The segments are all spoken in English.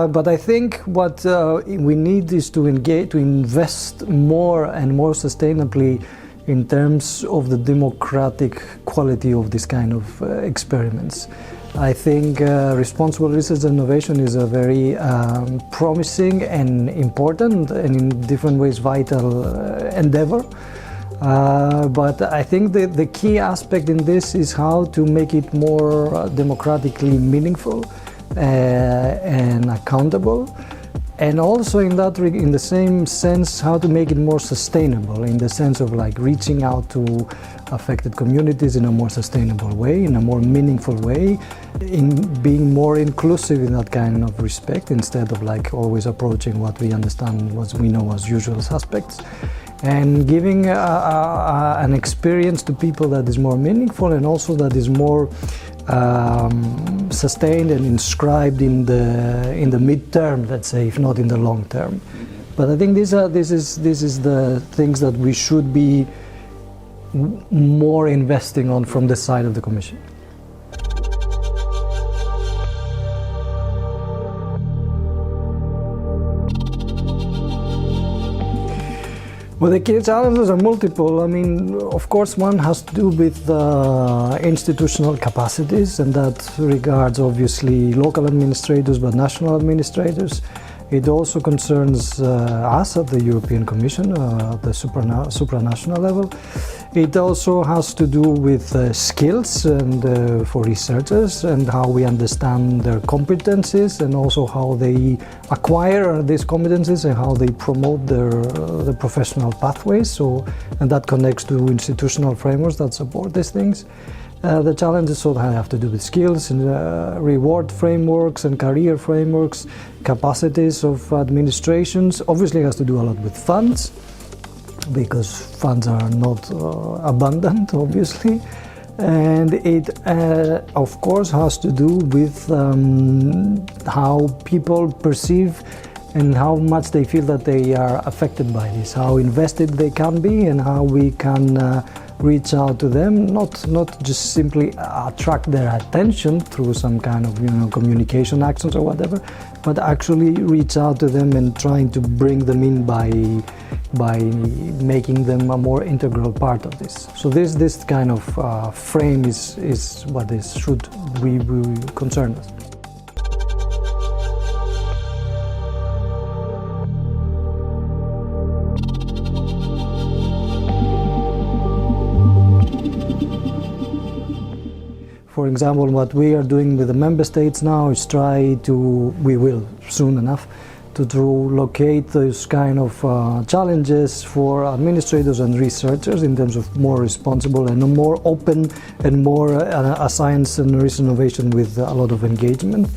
But I think what we need is to invest more and more sustainably in terms of the democratic quality of this kind of experiments. I think responsible research and innovation is a very promising and important and in different ways vital endeavor. But I think the key aspect in this is how to make it more democratically meaningful and accountable, and also in the same sense how to make it more sustainable, in the sense of like reaching out to affected communities in a more sustainable way, in a more meaningful way, in being more inclusive in that kind of respect, instead of like always approaching what we understand, what we know as usual suspects, and giving an experience to people that is more meaningful and also that is more sustained and inscribed in the mid-term, let's say, if not in the long term. But I think this is the things that we should be more investing on from the side of the Commission. Well, the key challenges are multiple. I mean, of course, one has to do with institutional capacities, and that regards obviously local administrators, but national administrators. It also concerns us at the European Commission, at the supranational level. It also has to do with skills and for researchers and how we understand their competencies, and also how they acquire these competencies and how they promote the professional pathways. So, and that connects to institutional frameworks that support these things. The challenges also have to do with skills and reward frameworks and career frameworks, capacities of administrations. Obviously, it has to do a lot with funds, because funds are not abundant, obviously. And it, of course, has to do with how people perceive and how much they feel that they are affected by this, how invested they can be, and how we can reach out to them, not just simply attract their attention through some kind of communication actions or whatever, but actually reach out to them and trying to bring them in by making them a more integral part of this. So this kind of frame is what should we concern us. For example, what we are doing with the member states now is we will soon enough, to locate those kind of challenges for administrators and researchers in terms of more responsible and more open and more a science and research innovation with a lot of engagement.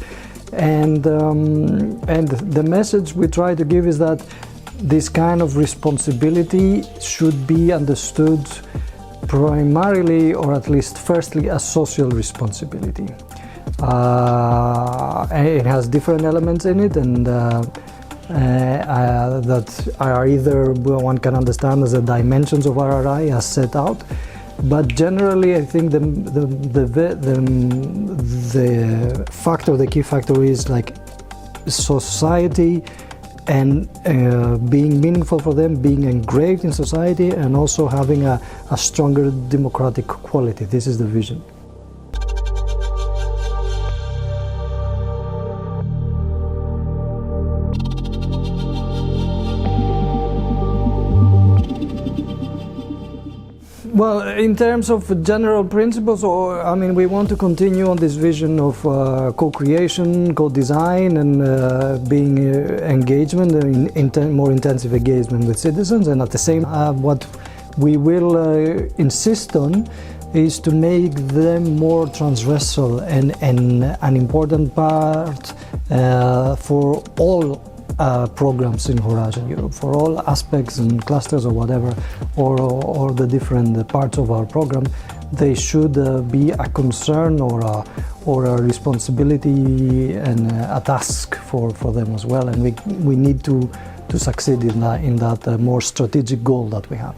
And the message we try to give is that this kind of responsibility should be understood primarily, or at least firstly, a social responsibility. It has different elements in it, and that are either one can understand as the dimensions of RRI as set out, but generally I think the key factor is like society and being meaningful for them, being engraved in society, and also having a stronger democratic quality. This is the vision. Well, in terms of general principles, we want to continue on this vision of co-creation, co-design, and being engagement, more intensive engagement with citizens. And at the same time, what we will insist on is to make them more transversal and an important part for all programs in Horizon Europe, for all aspects and clusters or whatever, or the different parts of our program. They should be a concern or a responsibility and a task for them as well, and we need to succeed in that more strategic goal that we have.